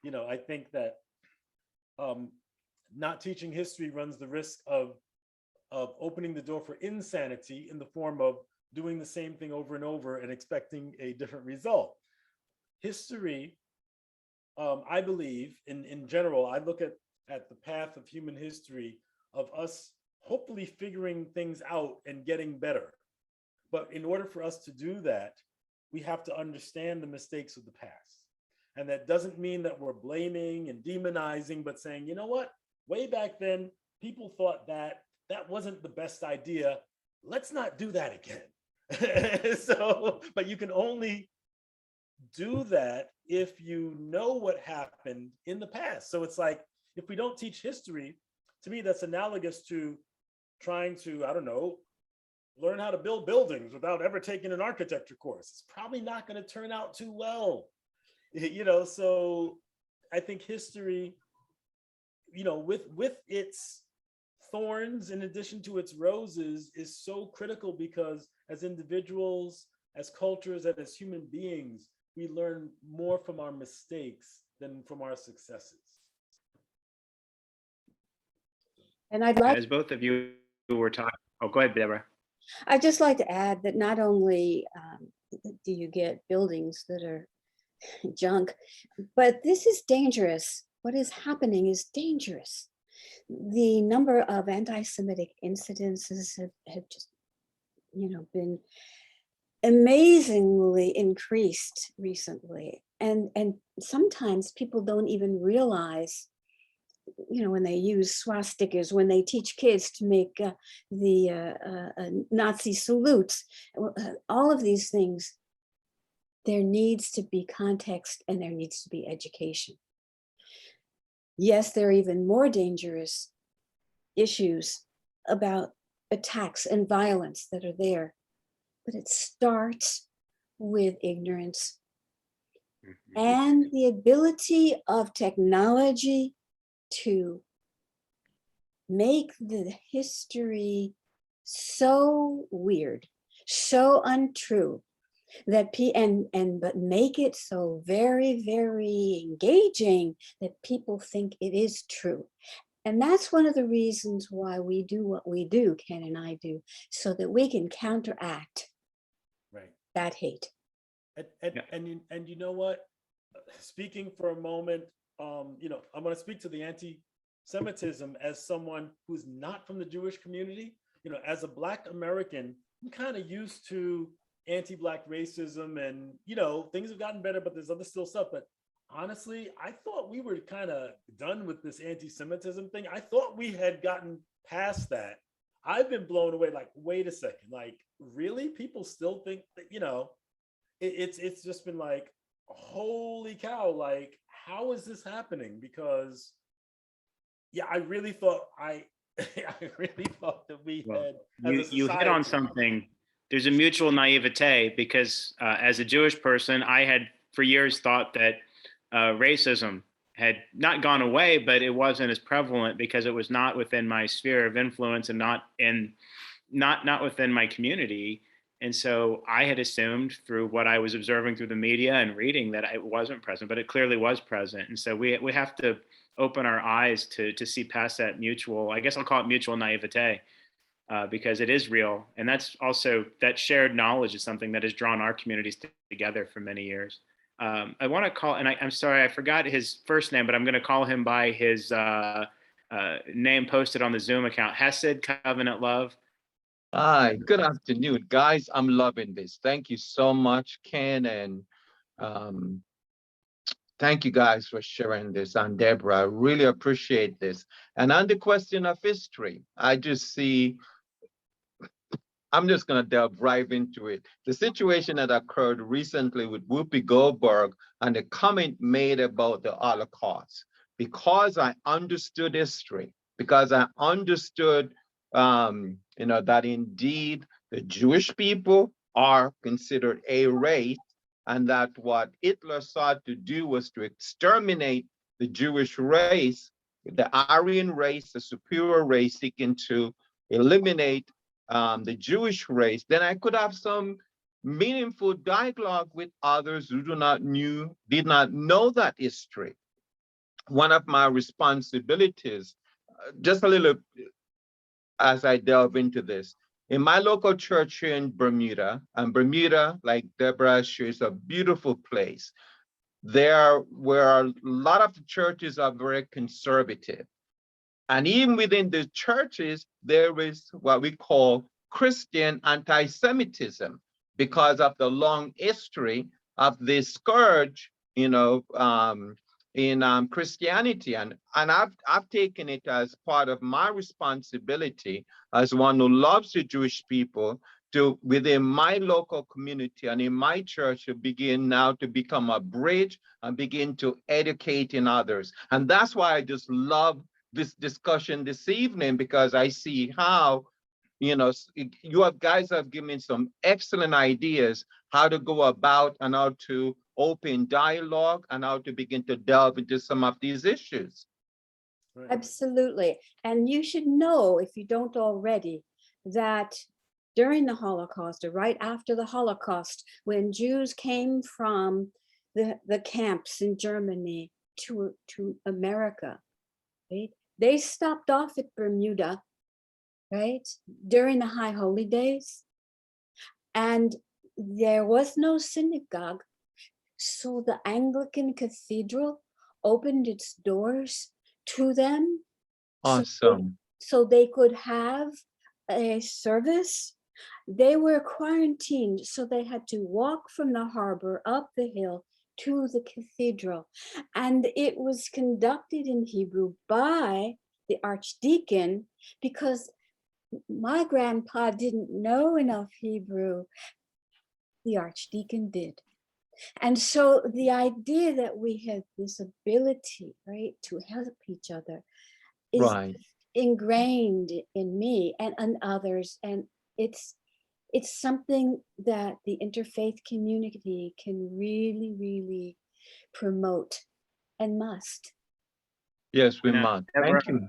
I think that not teaching history runs the risk of opening the door for insanity in the form of doing the same thing over and over and expecting a different result. History, I believe, in general, I look at the path of human history of us hopefully figuring things out and getting better. But in order for us to do that, we have to understand the mistakes of the past. And that doesn't mean that we're blaming and demonizing, but saying, you know what, way back then, people thought that wasn't the best idea. Let's not do that again. But you can only do that if you know what happened in the past. So it's like, if we don't teach history, to me, that's analogous to trying to, I don't know, learn how to build buildings without ever taking an architecture course. It's probably not going to turn out too well. So I think history, with its thorns in addition to its roses, is so critical, because as individuals, as cultures, and as human beings, we learn more from our mistakes than from our successes. And I'd like, As both of you were talking, oh, go ahead, Deborah. I'd just like to add that not only do you get buildings that are junk, but this is dangerous. What is happening is dangerous. The number of anti-Semitic incidences have just, been amazingly increased recently. And sometimes people don't even realize, when they use swastikas, when they teach kids to make the Nazi salutes, all of these things, there needs to be context and there needs to be education. Yes, there are even more dangerous issues about attacks and violence that are there, but it starts with ignorance and the ability of technology to make the history so weird, so untrue, that but make it so very, very engaging that people think it is true. And that's one of the reasons why we do what we do, Ken and I do, so that we can counteract that hate. And you know what? Speaking for a moment, I'm going to speak to the anti-Semitism as someone who's not from the Jewish community. As a Black American, I'm kind of used to anti-Black racism, and things have gotten better, but there's other still stuff. But honestly, I thought we were kind of done with this anti-Semitism thing. I thought we had gotten past that. I've been blown away. Like, wait a second, like, really? People still think that, it's just been like, holy cow, like, how is this happening? Because I really thought I really thought that we had, You hit on something there's a mutual naivete because as a Jewish person, I had for years thought that racism had not gone away, but it wasn't as prevalent because it was not within my sphere of influence and not within my community. And so I had assumed through what I was observing through the media and reading that it wasn't present, but it clearly was present. And so we have to open our eyes to see past that mutual, I guess I'll call it mutual naivete, because it is real. And that's also, that shared knowledge is something that has drawn our communities together for many years. I want to call, and I'm sorry, I forgot his first name, but I'm going to call him by his name posted on the Zoom account, Hesed Covenant Love. Hi, good afternoon, guys. I'm loving this. Thank you so much, Ken, and thank you guys for sharing this. And Deborah, I really appreciate this. And on the question of history, I just see, I'm just going to delve right into it. The situation that occurred recently with Whoopi Goldberg and the comment made about the Holocaust, because I understood history, because I understood that indeed the Jewish people are considered a race, and that what Hitler sought to do was to exterminate the Jewish race, the Aryan race, the superior race, seeking to eliminate the Jewish race, then I could have some meaningful dialogue with others who did not know that history. One of my responsibilities, just a little as I delve into this, in my local church here in Bermuda, and Bermuda, like Deborah shares, is a beautiful place. There where a lot of the churches are very conservative. And even within the churches, there is what we call Christian anti-Semitism because of the long history of this scourge, in Christianity. And I've taken it as part of my responsibility as one who loves the Jewish people to, within my local community and in my church, to begin now to become a bridge and begin to educate in others. And that's why I just love this discussion this evening, because I see how, guys have given me some excellent ideas how to go about and how to open dialogue and how to begin to delve into some of these issues. Right. Absolutely. And you should know, if you don't already, that during the Holocaust, or right after the Holocaust, when Jews came from the camps in Germany to America, right? They stopped off at Bermuda, right, during the High Holy Days, and there was no synagogue, so the Anglican Cathedral opened its doors to them. Awesome. So they could have a service. They were quarantined, so they had to walk from the harbor up the hill to the cathedral. And it was conducted in Hebrew by the archdeacon, because my grandpa didn't know enough Hebrew. The archdeacon did. And so the idea that we have this ability, right, to help each other is ingrained in me and others. And it's something that the interfaith community can really, really promote and must. Yes, we must. Deborah, Thank you.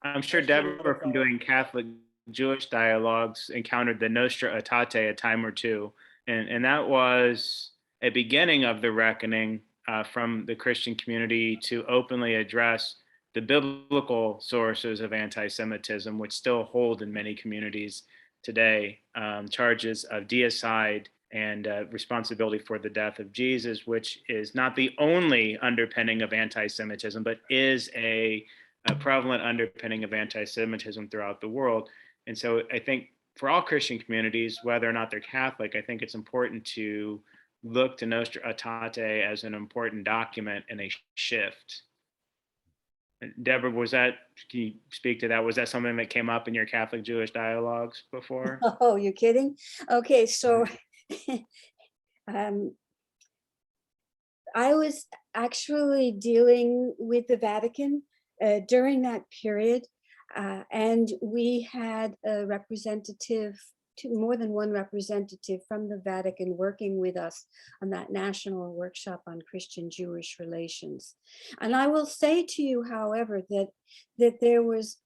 I'm sure Deborah, from doing Catholic Jewish dialogues, encountered the Nostra Aetate a time or two. And that was a beginning of the reckoning from the Christian community to openly address the biblical sources of anti-Semitism, which still hold in many communities today, charges of deicide and responsibility for the death of Jesus, which is not the only underpinning of anti-Semitism, but is a prevalent underpinning of anti-Semitism throughout the world. And so I think for all Christian communities, whether or not they're Catholic, I think it's important to look to Nostra Aetate as an important document and a shift. Deborah, can you speak to that? Was that something that came up in your Catholic Jewish dialogues before? Oh, you're kidding? Okay, so I was actually dealing with the Vatican during that period, and we had a representative more than one representative from the Vatican working with us on that national workshop on Christian-Jewish relations. And I will say to you, however, that there was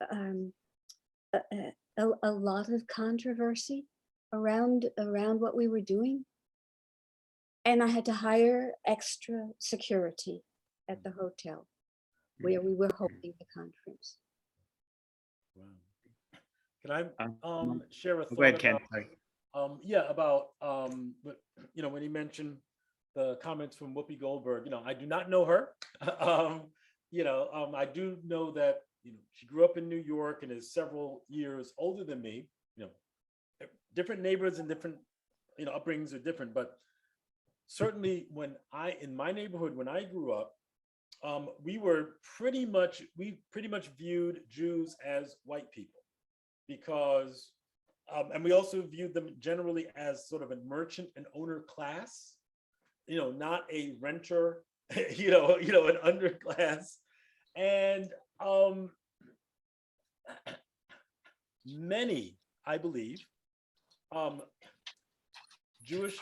a lot of controversy around what we were doing. And I had to hire extra security at the hotel where we were holding the conference. Wow. Can I share a thought go ahead, Ken. about, but, you know, when he mentioned the comments from Whoopi Goldberg, you know, I do not know her. I do know that, you know, she grew up in New York and is several years older than me. You know, different neighborhoods and different, you know, upbringings are different, but certainly in my neighborhood, when I grew up, we pretty much viewed Jews as white people because, and we also viewed them generally as sort of a merchant and owner class, you know, not a renter, you know, an underclass. And many, I believe, Jewish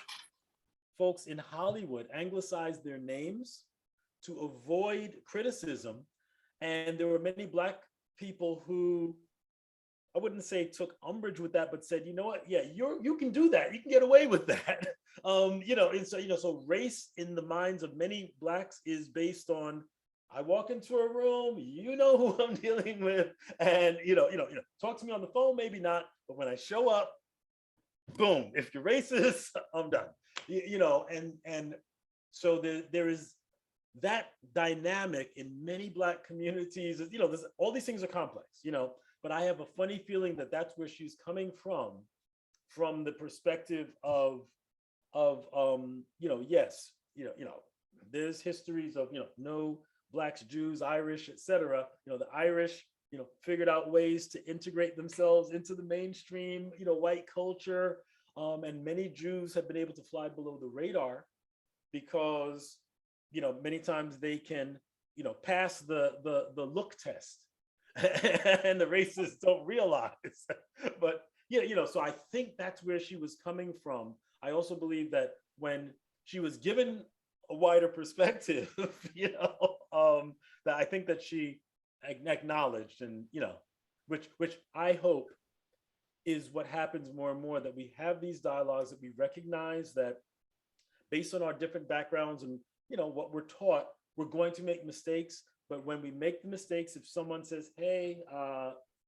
folks in Hollywood anglicized their names to avoid criticism. And there were many Black people who, I wouldn't say took umbrage with that, but said, you know what, yeah, you can do that. You can get away with that. You know, and so, you know, so race in the minds of many Blacks is based on, I walk into a room, you know who I'm dealing with, and you know, talk to me on the phone, maybe not, but when I show up, boom, if you're racist, I'm done. You know, and so there is that dynamic in many Black communities. You know, all these things are complex, you know, but I have a funny feeling that that's where she's coming from the perspective of you know, yes, you know, there's histories of, you know, no Blacks, Jews, Irish, etc. You know, the Irish, you know, figured out ways to integrate themselves into the mainstream, you know, white culture. And many Jews have been able to fly below the radar because, you know, many times they can, you know, pass the look test and the racists don't realize. But yeah, you know, so I think that's where she was coming from. I also believe that when she was given a wider perspective, you know, that I think that she acknowledged, and, you know, which I hope is what happens more and more, that we have these dialogues, that we recognize that based on our different backgrounds and, you know, what we're taught, we're going to make mistakes. But when we make the mistakes, if someone says, hey,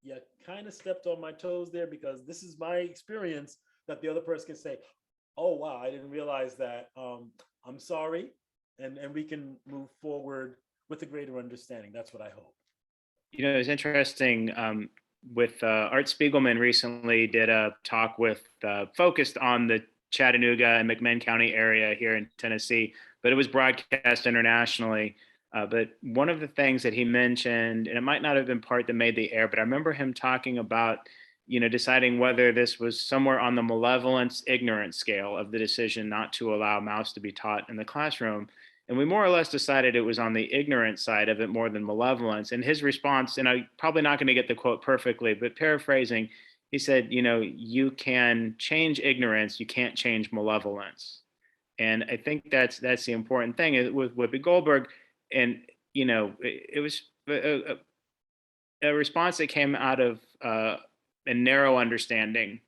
you kind of stepped on my toes there because this is my experience, that the other person can say, oh, wow, I didn't realize that. I'm sorry. And we can move forward with a greater understanding. That's what I hope. You know, it's interesting. With Art Spiegelman recently did a talk with focused on the Chattanooga and McMinn County area here in Tennessee, but it was broadcast internationally. But one of the things that he mentioned, and it might not have been part that made the air, but I remember him talking about, you know, deciding whether this was somewhere on the malevolence ignorance scale of the decision not to allow Maus to be taught in the classroom. And we more or less decided it was on the ignorant side of it more than malevolence. And his response, and I'm probably not going to get the quote perfectly, but paraphrasing, he said, you know, you can change ignorance, you can't change malevolence. And I think that's the important thing with Whoopi Goldberg. And, you know, it was a response that came out of a narrow understanding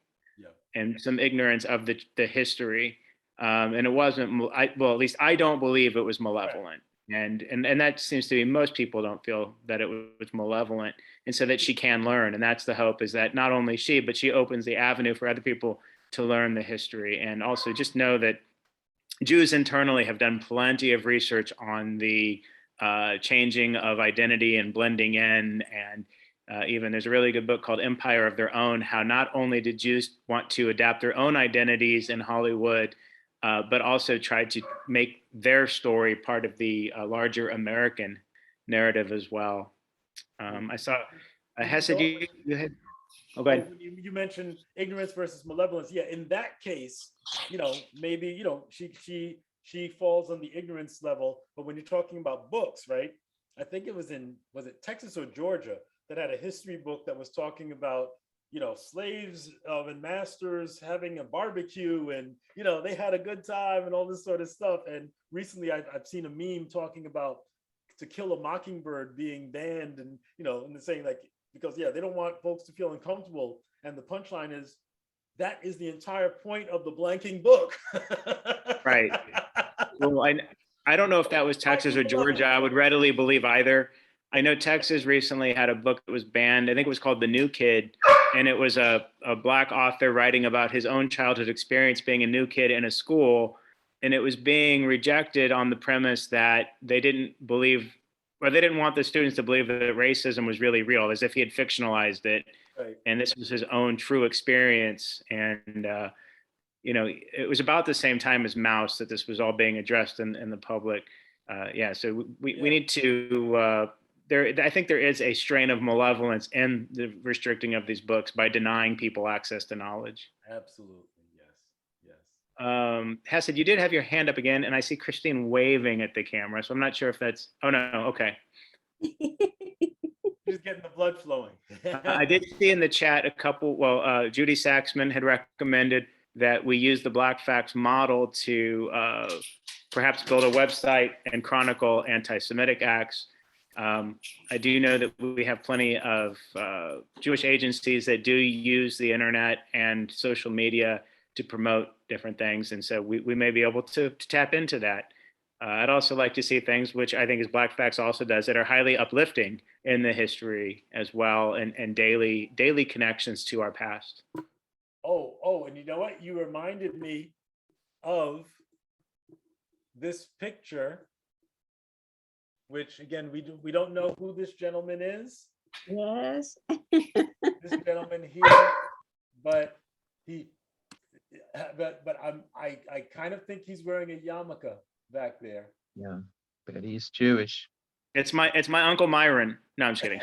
and some ignorance of the history. And it wasn't, well, at least I don't believe it was malevolent. Right. And that seems to be, most people don't feel that it was malevolent, and so that she can learn. And that's the hope, is that not only she, but she opens the avenue for other people to learn the history. And also just know that Jews internally have done plenty of research on the changing of identity and blending in. And even there's a really good book called Empire of Their Own, how not only did Jews want to adapt their own identities in Hollywood, but also tried to make their story part of the larger American narrative as well. I saw Hesed, you had, oh, go ahead. You mentioned ignorance versus malevolence. Yeah, in that case, you know, maybe, you know, she falls on the ignorance level. But when you're talking about books, right? I think it was it Texas or Georgia that had a history book that was talking about, slaves and masters having a barbecue, and they had a good time and all this sort of stuff. And recently I've seen a meme talking about To Kill a Mockingbird being banned, and and they're saying, like, because they don't want folks to feel uncomfortable. And the punchline is, that is the entire point of the blanking book. Right. Well, I don't know if that was Texas or Georgia. I would readily believe either. I know Texas recently had a book that was banned. I think it was called The New Kid. And it was a Black author writing about his own childhood experience being a new kid in a school. And it was being rejected on the premise that they didn't believe, or they didn't want the students to believe that racism was really real, as if he had fictionalized it. Right. And this was his own true experience. And, it was about the same time as Mouse that this was all being addressed in the public. So we need to, I think there is a strain of malevolence in the restricting of these books by denying people access to knowledge. Absolutely, yes. Hesed, you did have your hand up again, and I see Christine waving at the camera, so I'm not sure if that's, oh no, okay. She's getting the blood flowing. I did see in the chat a couple, Judy Saxman had recommended that we use the Black Facts model to perhaps build a website and chronicle anti-Semitic acts. I do know that we have plenty of Jewish agencies that do use the internet and social media to promote different things. And so we may be able to tap into that. I'd also like to see things, which I think is Black Facts also does, that are highly uplifting in the history as well, and daily connections to our past. Oh, and you know what? You reminded me of this picture, which again, we don't know who this gentleman is. Yes. This gentleman here, but I kind of think he's wearing a yarmulke back there. Yeah, but he's Jewish. It's my Uncle Myron. No, I'm just kidding.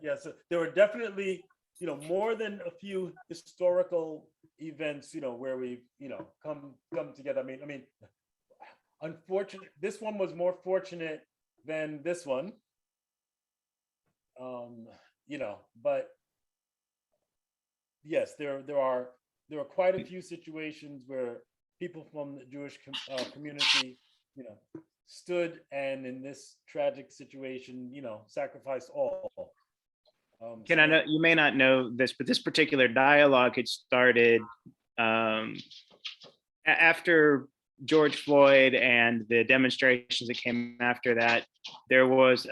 Yeah. So there were definitely, more than a few historical events, where we, come together. I mean, unfortunately, this one was more fortunate than this one. But yes, there are quite a few situations where people from the Jewish community, stood, and in this tragic situation, sacrificed all. Ken, I know you may not know this, but this particular dialogue had started after George Floyd and the demonstrations that came after that. There was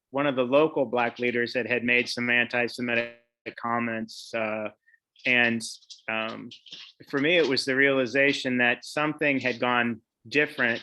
one of the local Black leaders that had made some anti-Semitic comments. And for me, it was the realization that something had gone different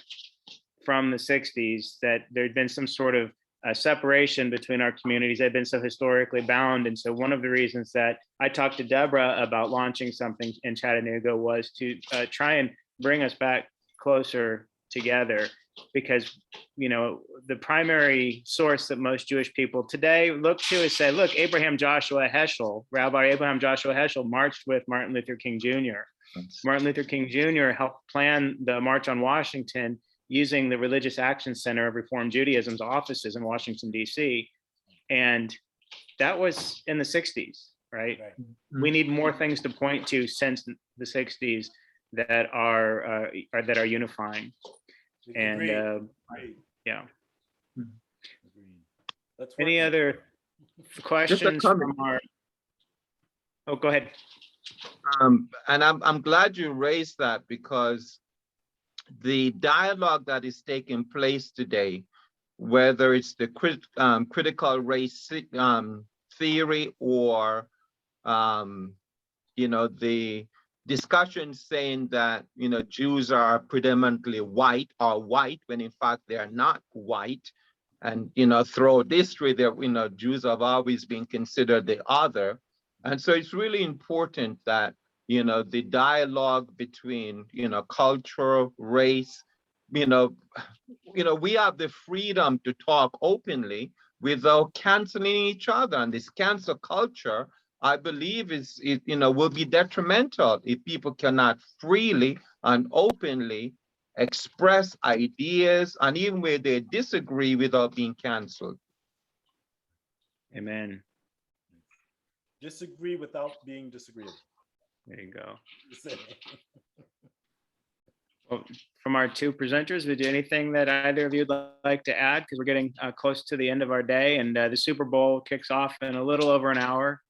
from the 60s, that there'd been some sort of separation between our communities that had been so historically bound. And so one of the reasons that I talked to Deborah about launching something in Chattanooga was to try and bring us back closer together, because the primary source that most Jewish people today look to is say, look, Rabbi Abraham Joshua Heschel marched with Martin Luther King Jr. Martin Luther King Jr. helped plan the March on Washington using the Religious Action Center of Reform Judaism's offices in Washington, D.C. And that was in the 60s, right? We need more things to point to since the 60s that are unifying. And yeah. Any other questions from our? Oh, go ahead. And I'm glad you raised that, because the dialogue that is taking place today, whether it's the critical race theory or the discussion saying that Jews are predominantly white, or white when in fact they are not white, and throughout history there Jews have always been considered the other. And so it's really important that the dialogue between culture, race, we have the freedom to talk openly without canceling each other. And this cancel culture, I believe, will be detrimental if people cannot freely and openly express ideas, and even where they disagree, without being canceled. Amen. Disagree without being disagreeable. There you go. Just saying. Well, from our two presenters, is there anything that either of you would like to add? Because we're getting close to the end of our day, and the Super Bowl kicks off in a little over an hour.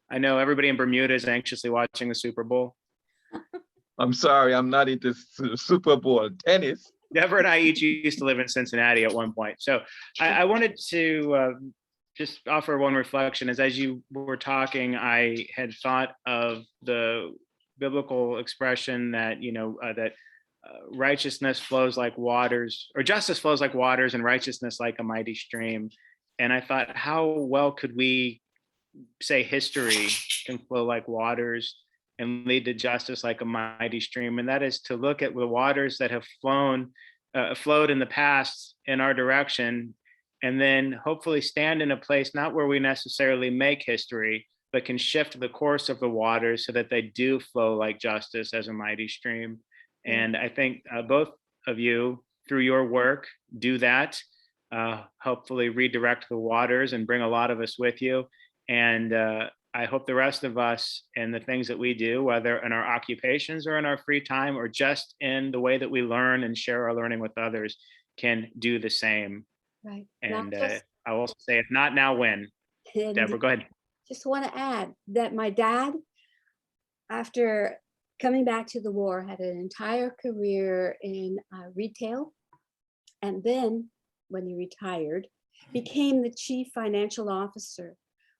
I know everybody in Bermuda is anxiously watching the Super Bowl. I'm sorry, I'm not into Super Bowl tennis. Deborah and I each used to live in Cincinnati at one point. So I wanted to just offer one reflection. As you were talking, I had thought of the biblical expression that, righteousness flows like waters, or justice flows like waters, and righteousness like a mighty stream. And I thought, how well could we say history can flow like waters and lead to justice like a mighty stream? And that is to look at the waters that have flowed in the past in our direction, and then hopefully stand in a place not where we necessarily make history, but can shift the course of the waters so that they do flow like justice as a mighty stream. And I think both of you, through your work, do that. Hopefully redirect the waters and bring a lot of us with you. And I hope the rest of us and the things that we do, whether in our occupations or in our free time, or just in the way that we learn and share our learning with others, can do the same. Right. And I will also say, if not now, when? Deborah, go ahead. Just want to add that my dad, after coming back to the war, had an entire career in retail. And then when he retired, became the chief financial officer,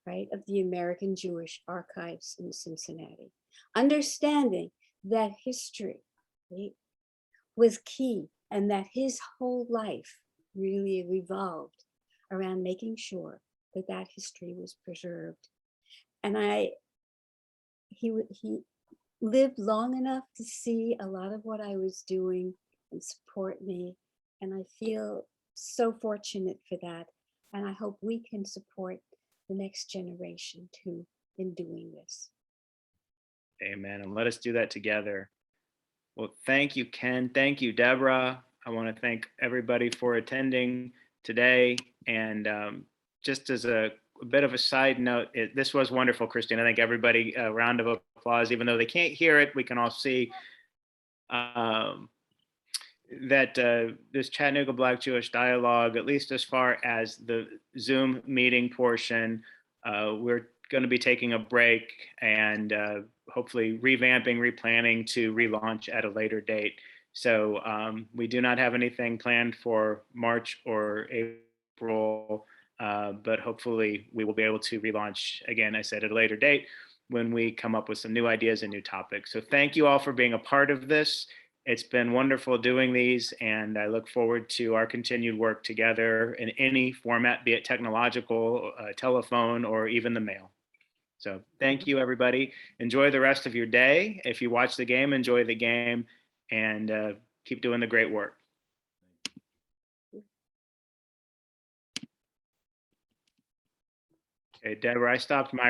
right, of the American Jewish Archives in Cincinnati. Understanding that history, right, was key, and that his whole life really revolved around making sure that that history was preserved. And he lived long enough to see a lot of what I was doing and support me. And I feel so fortunate for that. And I hope we can support the next generation too in doing this. Amen. And let us do that together. Well, thank you, Ken. Thank you, Deborah. I want to thank everybody for attending today. And just as a bit of a side note, this was wonderful, Christine. I think everybody, a round of applause, even though they can't hear it, we can all see that this Chattanooga Black Jewish Dialogue, at least as far as the Zoom meeting portion, we're going to be taking a break and hopefully revamping, replanning to relaunch at a later date. So we do not have anything planned for March or April, but hopefully we will be able to relaunch again, I said, at a later date when we come up with some new ideas and new topics. So thank you all for being a part of this. It's been wonderful doing these, and I look forward to our continued work together in any format, be it technological, telephone, or even the mail. So thank you, everybody. Enjoy the rest of your day. If you watch the game, enjoy the game, and keep doing the great work. Okay, Deborah, I stopped my